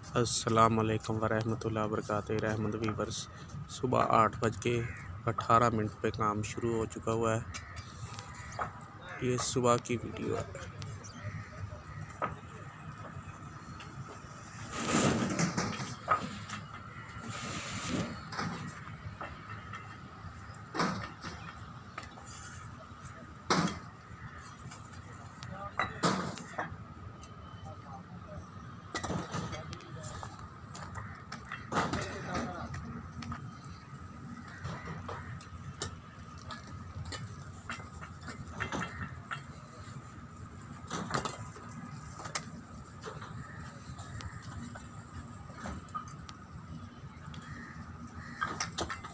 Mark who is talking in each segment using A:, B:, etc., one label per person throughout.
A: अस्सलाम वालेकुम वरहमतुल्लाहि वबरकातुहू। रहमत वीवर्स, सुबह 8:18 पे काम शुरू हो चुका हुआ है। ये सुबह की वीडियो है।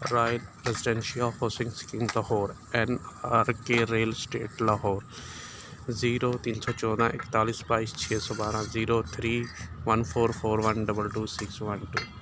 A: Royal residential housing scheme Lahore, NRK rail state Lahore, 0314 41 22 612 03 1441 22612।